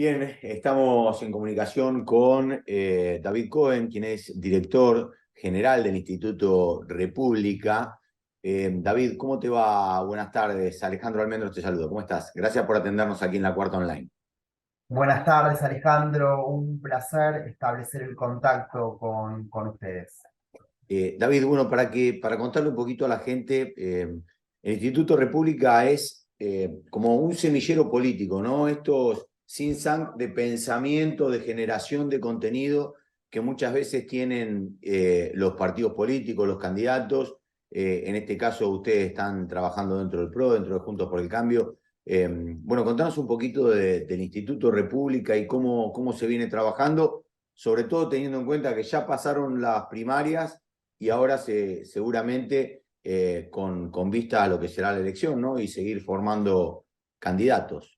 Bien, estamos en comunicación con David Cohen, quien es director general del Instituto República. David, ¿cómo te va? Buenas tardes. Alejandro Almendros te saludo. ¿Cómo estás? Gracias por atendernos aquí en La Cuarta Online. Buenas tardes, Alejandro. Un placer establecer el contacto con ustedes. David, bueno, para contarle un poquito a la gente, el Instituto República es como un semillero político, ¿no? Estos think tank de pensamiento, de generación de contenido que muchas veces tienen los partidos políticos, los candidatos. En este caso, ustedes están trabajando dentro del PRO, dentro de Juntos por el Cambio. Bueno, contanos un poquito del Instituto República y cómo se viene trabajando, sobre todo teniendo en cuenta que ya pasaron las primarias y ahora seguramente con vista a lo que será la elección, ¿no? Y seguir formando candidatos.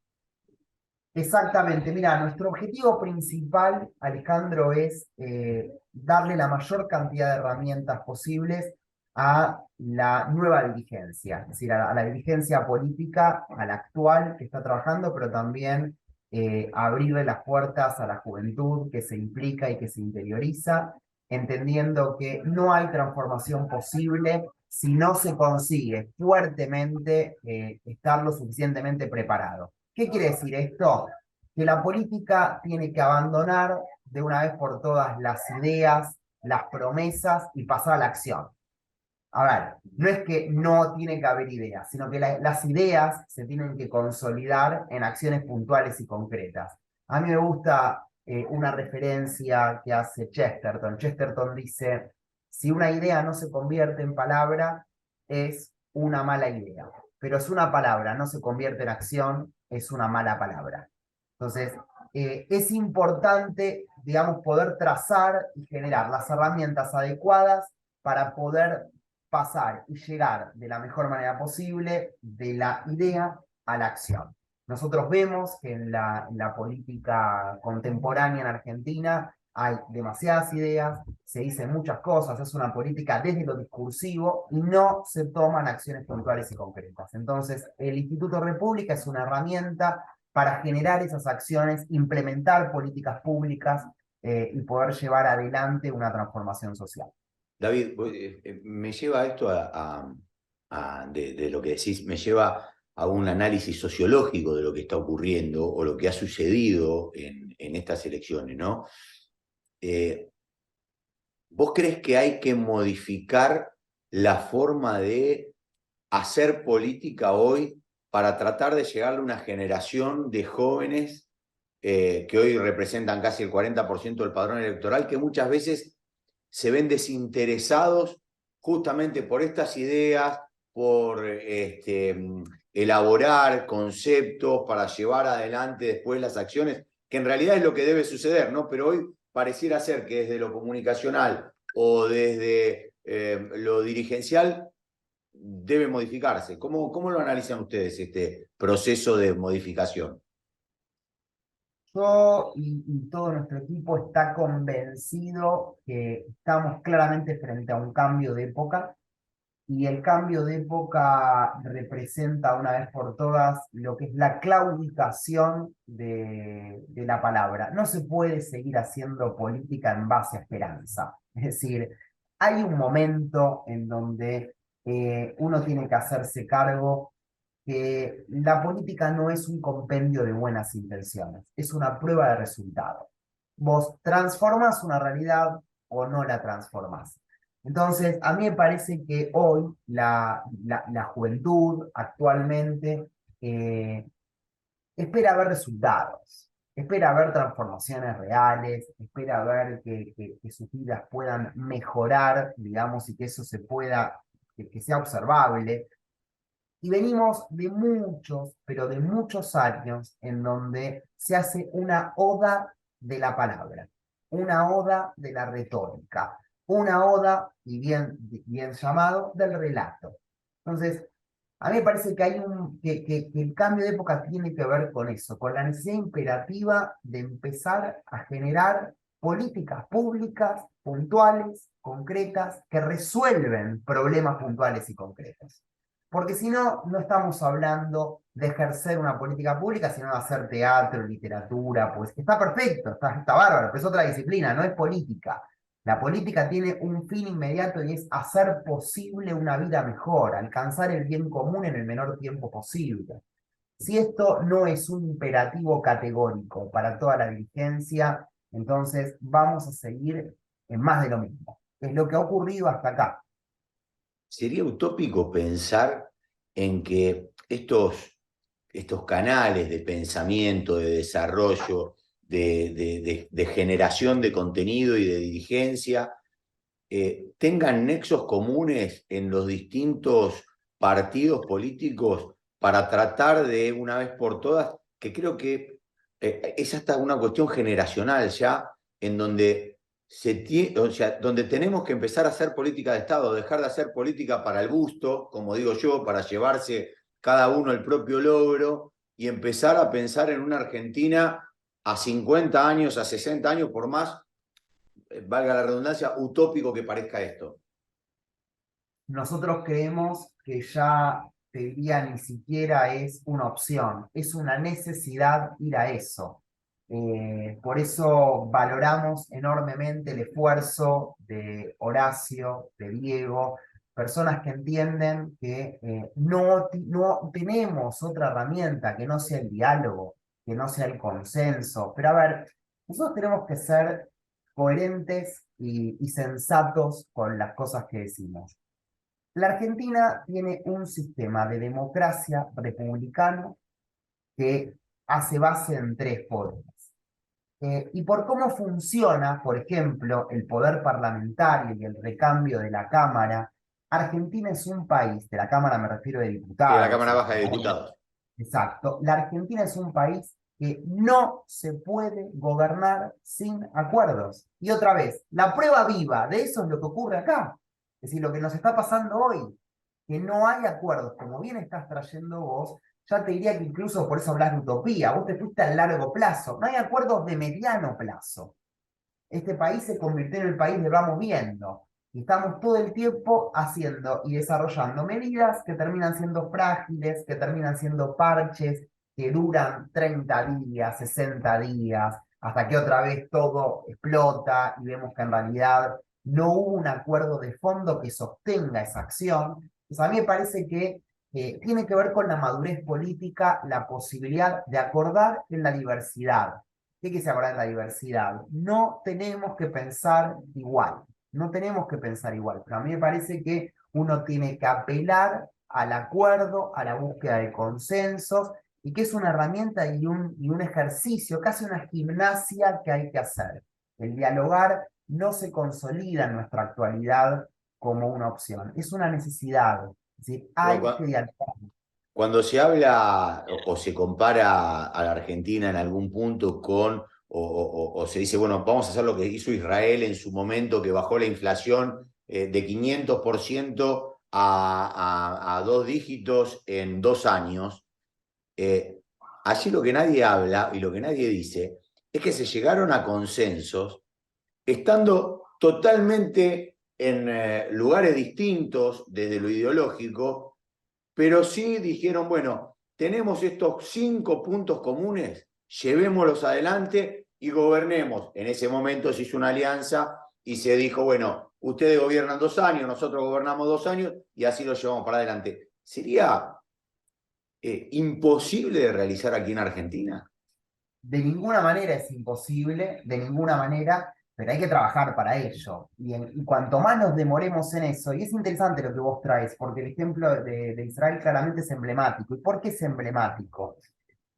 Exactamente. Mira, nuestro objetivo principal, Alejandro, es darle la mayor cantidad de herramientas posibles a la nueva dirigencia, es decir, a la dirigencia política, a la actual que está trabajando, pero también abrirle las puertas a la juventud que se implica y que se interioriza, entendiendo que no hay transformación posible si no se consigue fuertemente estar lo suficientemente preparado. ¿Qué quiere decir esto? Que la política tiene que abandonar de una vez por todas las ideas, las promesas y pasar a la acción. A ver, no es que no tiene que haber ideas, sino que las ideas se tienen que consolidar en acciones puntuales y concretas. A mí me gusta una referencia que hace Chesterton. Chesterton dice, si una idea no se convierte en palabra, es una mala idea. Pero si una palabra no se convierte en acción, es una mala palabra. Entonces, es importante, digamos, poder trazar y generar las herramientas adecuadas para poder pasar y llegar de la mejor manera posible de la idea a la acción. Nosotros vemos que en la política contemporánea en Argentina hay demasiadas ideas, se dicen muchas cosas, es una política desde lo discursivo y no se toman acciones puntuales y concretas. Entonces, el Instituto República es una herramienta para generar esas acciones, implementar políticas públicas y poder llevar adelante una transformación social. David, me lleva esto de lo que decís, me lleva a un análisis sociológico de lo que está ocurriendo o lo que ha sucedido en estas elecciones, ¿no? Eh, ¿Vos crees que hay que modificar la forma de hacer política hoy para tratar de llegarle a una generación de jóvenes que hoy representan casi el 40% del padrón electoral, que muchas veces se ven desinteresados justamente por estas ideas, por elaborar conceptos para llevar adelante después las acciones, que en realidad es lo que debe suceder, ¿no? Pero hoy pareciera ser que desde lo comunicacional o desde lo dirigencial debe modificarse. ¿Cómo lo analizan ustedes este proceso de modificación? Yo y todo nuestro equipo está convencido que estamos claramente frente a un cambio de época y el cambio de época representa una vez por todas lo que es la claudicación de la palabra. No se puede seguir haciendo política en base a esperanza. Es decir, hay un momento en donde uno tiene que hacerse cargo que la política no es un compendio de buenas intenciones, es una prueba de resultado. Vos transformás una realidad o no la transformás. Entonces, a mí me parece que hoy la juventud actualmente espera ver resultados, espera ver transformaciones reales, espera ver que sus vidas puedan mejorar, digamos, y que eso se pueda, que sea observable. Y venimos de muchos, pero de muchos años en donde se hace una oda de la palabra, una oda de la retórica, una oda, y bien llamado, del relato. Entonces, a mí me parece que que el cambio de época tiene que ver con eso, con la necesidad imperativa de empezar a generar políticas públicas puntuales, concretas, que resuelven problemas puntuales y concretos. Porque si no, no estamos hablando de ejercer una política pública, sino de hacer teatro, literatura, pues está perfecto, está bárbaro, pero es otra disciplina, no es política. La política tiene un fin inmediato y es hacer posible una vida mejor, alcanzar el bien común en el menor tiempo posible. Si esto no es un imperativo categórico para toda la dirigencia, entonces vamos a seguir en más de lo mismo. Es lo que ha ocurrido hasta acá. Sería utópico pensar en que estos canales de pensamiento, de desarrollo, de generación de contenido y de dirigencia tengan nexos comunes en los distintos partidos políticos para tratar de una vez por todas, que creo que es hasta una cuestión generacional ya, en donde o sea, donde tenemos que empezar a hacer política de Estado, dejar de hacer política para el gusto, como digo yo, para llevarse cada uno el propio logro y empezar a pensar en una Argentina a 50 años, a 60 años, por más valga la redundancia, utópico que parezca esto. Nosotros creemos que ya, te diría, ni siquiera es una opción, es una necesidad ir a eso. Por eso valoramos enormemente el esfuerzo de Horacio, de Diego, personas que entienden que no tenemos otra herramienta que no sea el diálogo, que no sea el consenso. Pero a ver, nosotros tenemos que ser coherentes y sensatos con las cosas que decimos. La Argentina tiene un sistema de democracia republicano que hace base en tres poderes. Y por cómo funciona, por ejemplo, el poder parlamentario y el recambio de la Cámara, Argentina es un país, de la Cámara me refiero de Sí, a la diputados. Cámara Baja de Diputados. Exacto, la Argentina es un país que no se puede gobernar sin acuerdos. Y otra vez, la prueba viva de eso es lo que ocurre acá. Es decir, lo que nos está pasando hoy, que no hay acuerdos, como bien estás trayendo vos, ya te diría que incluso por eso hablas de utopía, vos te fuiste a largo plazo, no hay acuerdos de mediano plazo. Este país se convirtió en el país de vamos viendo. Y estamos todo el tiempo haciendo y desarrollando medidas que terminan siendo frágiles, que terminan siendo parches, que duran 30 días, 60 días, hasta que otra vez todo explota y vemos que en realidad no hubo un acuerdo de fondo que sostenga esa acción. Pues a mí me parece que tiene que ver con la madurez política, la posibilidad de acordar en la diversidad. ¿Qué quiere acordar en la diversidad? No tenemos que pensar igual, no tenemos que pensar igual, pero a mí me parece que uno tiene que apelar al acuerdo, a la búsqueda de consensos, y que es una herramienta y un ejercicio, casi una gimnasia que hay que hacer. El dialogar no se consolida en nuestra actualidad como una opción, es una necesidad, es decir, hay que dialogar. Cuando se habla o se compara a la Argentina en algún punto con, o se dice, bueno, vamos a hacer lo que hizo Israel en su momento, que bajó la inflación de 500% a dos dígitos en 2 años, eh, allí lo que nadie habla y lo que nadie dice es que se llegaron a consensos estando totalmente en lugares distintos desde lo ideológico, pero sí dijeron, bueno, tenemos estos 5 puntos comunes, llevémoslos adelante y gobernemos. En ese momento se hizo una alianza y se dijo, bueno, ustedes gobiernan 2 años, nosotros gobernamos 2 años y así lo llevamos para adelante. Sería imposible de realizar aquí en Argentina. De ninguna manera es imposible, de ninguna manera, pero hay que trabajar para ello. Y cuanto más nos demoremos en eso, y es interesante lo que vos traes, porque el ejemplo de Israel claramente es emblemático. ¿Y por qué es emblemático?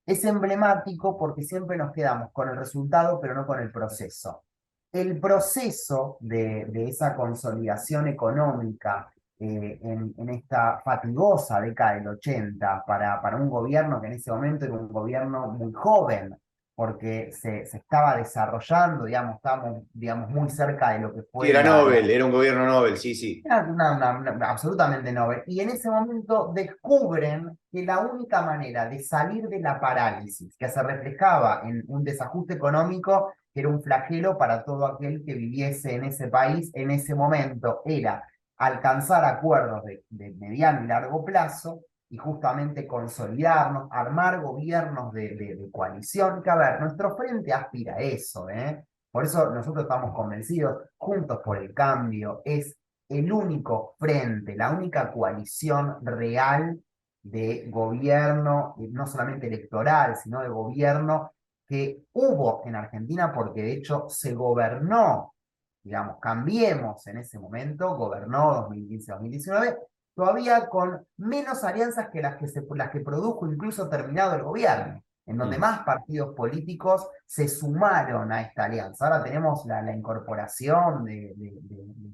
Es emblemático porque siempre nos quedamos con el resultado, pero no con el proceso. El proceso de esa consolidación económica en esta fatigosa década del 80 para un gobierno que en ese momento era un gobierno muy joven, porque se estaba desarrollando, digamos, estábamos digamos, muy cerca de lo que Sí, fue era Nobel, era un gobierno Nobel, sí, sí. absolutamente Nobel. Y en ese momento descubren que la única manera de salir de la parálisis, que se reflejaba en un desajuste económico, que era un flagelo para todo aquel que viviese en ese país en ese momento, era alcanzar acuerdos de mediano y largo plazo y justamente consolidarnos, armar gobiernos de coalición, que a ver, nuestro frente aspira a eso, ¿eh? Por eso nosotros estamos convencidos, Juntos por el Cambio es el único frente, la única coalición real de gobierno, no solamente electoral, sino de gobierno que hubo en Argentina, porque de hecho se gobernó, digamos, Cambiemos en ese momento, gobernó 2015-2019, todavía con menos alianzas que las que produjo incluso terminado el gobierno, en donde Mm. más partidos políticos se sumaron a esta alianza. Ahora tenemos la incorporación de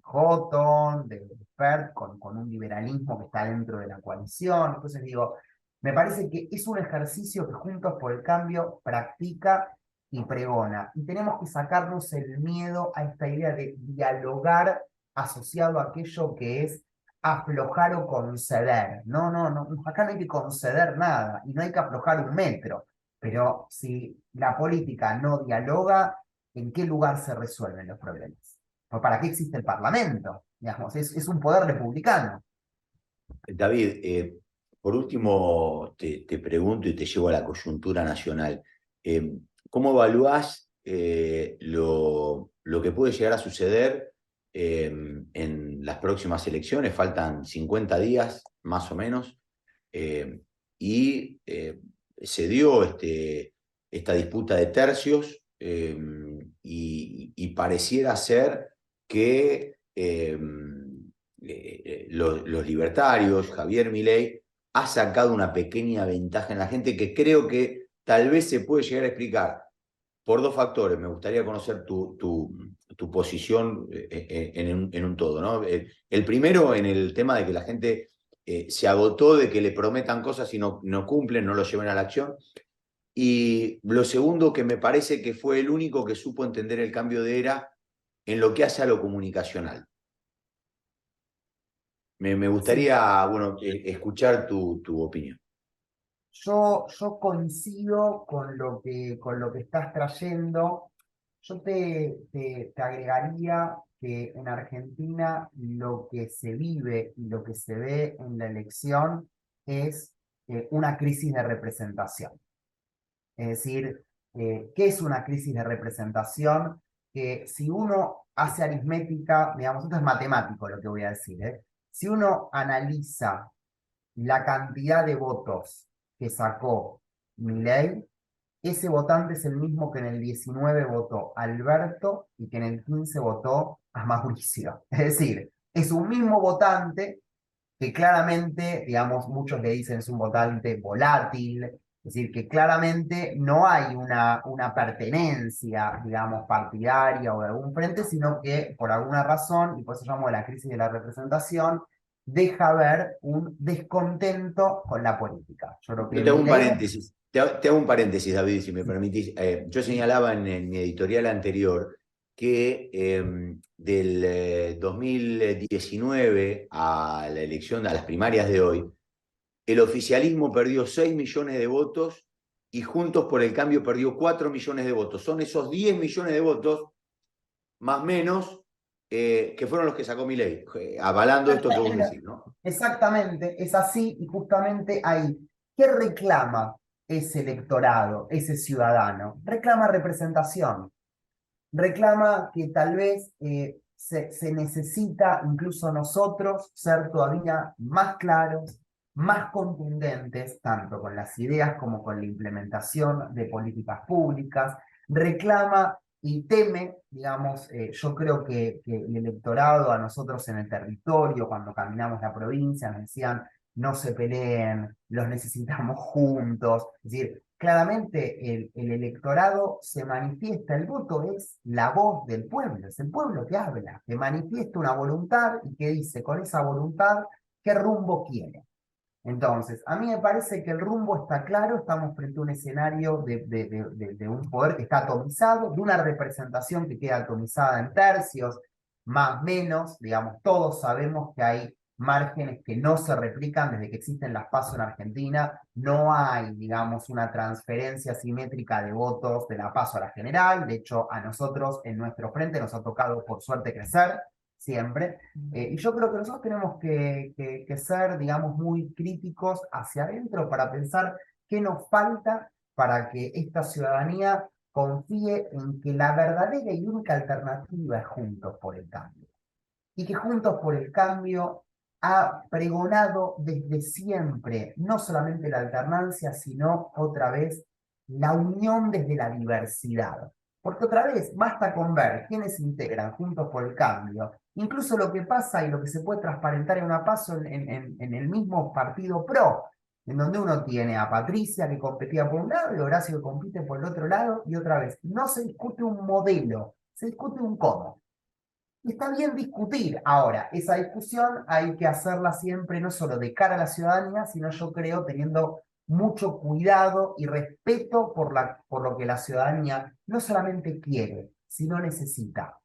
Houghton, de FERT, con un liberalismo que está dentro de la coalición. Entonces digo, me parece que es un ejercicio que Juntos por el Cambio practica y pregona. Y tenemos que sacarnos el miedo a esta idea de dialogar asociado a aquello que es aflojar o conceder. No, no, no, acá no hay que conceder nada y no hay que aflojar un metro. Pero si la política no dialoga, ¿en qué lugar se resuelven los problemas? Pues ¿para qué existe el Parlamento? Digamos, es un poder republicano. David, por último te pregunto y te llevo a la coyuntura nacional. Eh, ¿Cómo evaluás lo que puede llegar a suceder en las próximas elecciones? Faltan 50 días, más o menos, eh, y se dio esta disputa de tercios y pareciera ser que los libertarios, Javier Milei, ha sacado una pequeña ventaja en la gente que creo que tal vez se puede llegar a explicar por dos factores. Me gustaría conocer tu posición en un todo, ¿no? El primero en el tema de que la gente se agotó de que le prometan cosas y no cumplen, no lo lleven a la acción. Y lo segundo, que me parece que fue el único que supo entender el cambio de era en lo que hace a lo comunicacional. Me Sí, gustaría, bueno, escuchar tu opinión. yo coincido con lo que estás trayendo. Yo te agregaría que en Argentina lo que se vive y lo que se ve en la elección es una crisis de representación. Es decir, ¿qué es una crisis de representación? Que si uno hace aritmética, digamos, esto es matemático lo que voy a decir, ¿eh? Si uno analiza la cantidad de votos que sacó Milei, ese votante es el mismo que en el 19 votó Alberto y que en el 15 votó a Mauricio. Es decir, es un mismo votante que claramente, digamos, muchos le dicen es un votante volátil, es decir, que claramente no hay una pertenencia, digamos, partidaria o de algún frente, sino que por alguna razón, y por eso llamo la crisis de la representación, deja ver un descontento con la política. Yo creo Yo que te hago un Milei paréntesis. Te hago un paréntesis, David, si me permitís. Yo señalaba en mi editorial anterior que del 2019 a la elección, a las primarias de hoy, el oficialismo perdió 6 millones de votos y Juntos por el Cambio perdió 4 millones de votos. Son esos 10 millones de votos, más o menos, que fueron los que sacó Milei, avalando esto que vos decís, ¿no? exactamente, es así y justamente ahí. ¿Qué reclama ese electorado, ese ciudadano? Reclama representación, reclama que tal vez se necesita incluso nosotros ser todavía más claros, más contundentes, tanto con las ideas como con la implementación de políticas públicas, reclama y teme, digamos, yo creo que el electorado a nosotros en el territorio, cuando caminamos la provincia, nos decían, no se peleen, los necesitamos juntos, es decir, claramente el electorado se manifiesta, el voto es la voz del pueblo, es el pueblo que habla, que manifiesta una voluntad y que dice con esa voluntad qué rumbo quiere. Entonces, a mí me parece que el rumbo está claro, estamos frente a un escenario de un poder que está atomizado, de una representación que queda atomizada en tercios, más menos, digamos, todos sabemos que hay márgenes que no se replican desde que existen las PASO en Argentina, no hay, digamos, una transferencia simétrica de votos de la PASO a la general, de hecho, a nosotros en nuestro frente nos ha tocado por suerte crecer, siempre. Y yo creo que nosotros tenemos que ser, digamos, muy críticos hacia adentro para pensar qué nos falta para que esta ciudadanía confíe en que la verdadera y única alternativa es Juntos por el Cambio. Y que Juntos por el Cambio ha pregonado desde siempre, no solamente la alternancia, sino otra vez la unión desde la diversidad. Porque otra vez, basta con ver quiénes se integran Juntos por el Cambio, incluso lo que pasa y lo que se puede transparentar en una paso en el mismo partido PRO, en donde uno tiene a Patricia que competía por un lado y Horacio que compite por el otro lado, y otra vez, no se discute un modelo, se discute un cómo. Y está bien discutir. Ahora, esa discusión hay que hacerla siempre no solo de cara a la ciudadanía, sino yo creo teniendo mucho cuidado y respeto por lo que la ciudadanía no solamente quiere, sino necesita.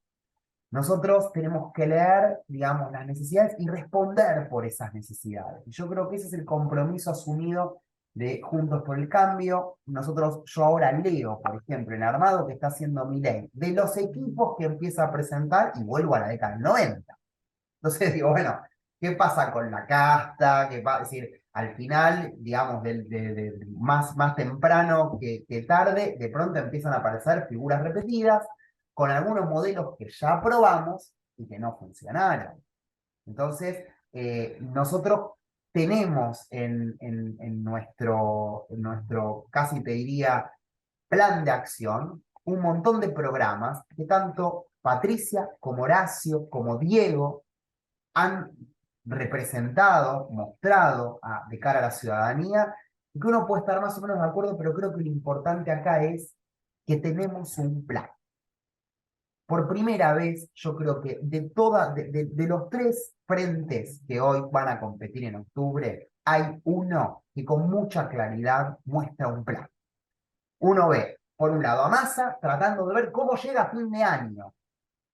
Nosotros tenemos que leer, digamos, las necesidades y responder por esas necesidades. Y yo creo que ese es el compromiso asumido de Juntos por el Cambio. Yo ahora leo, por ejemplo, el armado que está haciendo Milei, de los equipos que empieza a presentar, y vuelvo a la década del 90. Entonces digo, bueno, ¿qué pasa con la casta? Es decir, al final, digamos, más temprano que tarde, de pronto empiezan a aparecer figuras repetidas con algunos modelos que ya aprobamos y que no funcionaron. Entonces, nosotros tenemos en nuestro, casi te diría, plan de acción, un montón de programas que tanto Patricia como Horacio como Diego han representado, mostrado de cara a la ciudadanía, y que uno puede estar más o menos de acuerdo, pero creo que lo importante acá es que tenemos un plan. Por primera vez, yo creo que de los tres frentes que hoy van a competir en octubre, hay uno que con mucha claridad muestra un plan. Uno ve, por un lado, a Massa tratando de ver cómo llega a fin de año,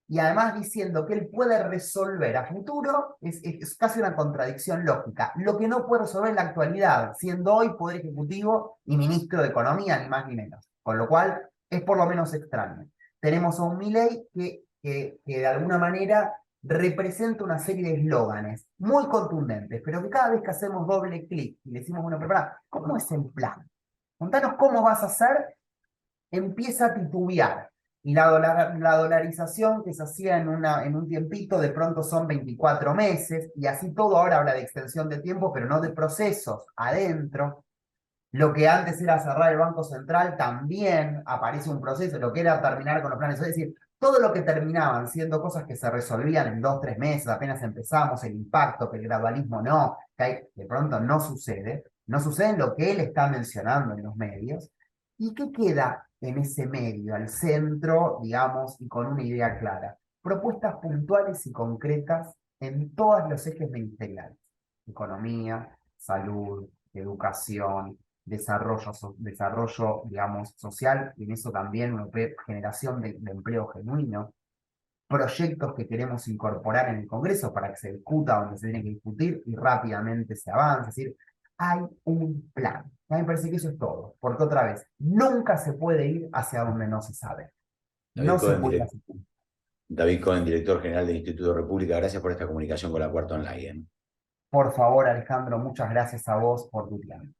y además diciendo que él puede resolver a futuro, es casi una contradicción lógica. Lo que no puede resolver en la actualidad, siendo hoy Poder Ejecutivo y Ministro de Economía, ni más ni menos. Con lo cual, es por lo menos extraño. Tenemos a un Milei que de alguna manera representa una serie de eslóganes muy contundentes, pero que cada vez que hacemos doble clic y le decimos, bueno, pero pará, ¿cómo es el plan? Contanos cómo vas a hacer, empieza a titubear. Y la dolarización que se hacía en un tiempito, de pronto son 24 meses, y así todo ahora habla de extensión de tiempo, pero no de procesos adentro. Lo que antes era cerrar el Banco Central, también aparece un proceso, lo que era terminar con los planes. Es decir, todo lo que terminaban siendo cosas que se resolvían en 2, 3 meses, apenas empezamos, el impacto, que el gradualismo no, de pronto no sucede. No sucede en lo que él está mencionando en los medios. ¿Y qué queda en ese medio, al centro, digamos, y con una idea clara? Propuestas puntuales y concretas en todos los ejes ministeriales: economía, salud, educación, desarrollo, digamos, social, y en eso también uno ve generación de empleo genuino, proyectos que queremos incorporar en el Congreso para que se discuta donde se tiene que discutir y rápidamente se avance. Es decir, hay un plan. A mí me parece que eso es todo, porque otra vez, nunca se puede ir hacia donde no se sabe. David No se Cohen, puede ir hacia... David Cohen, director general del Instituto República, gracias por esta comunicación con la Cuarta Online. Por favor, Alejandro, muchas gracias a vos por tu tiempo.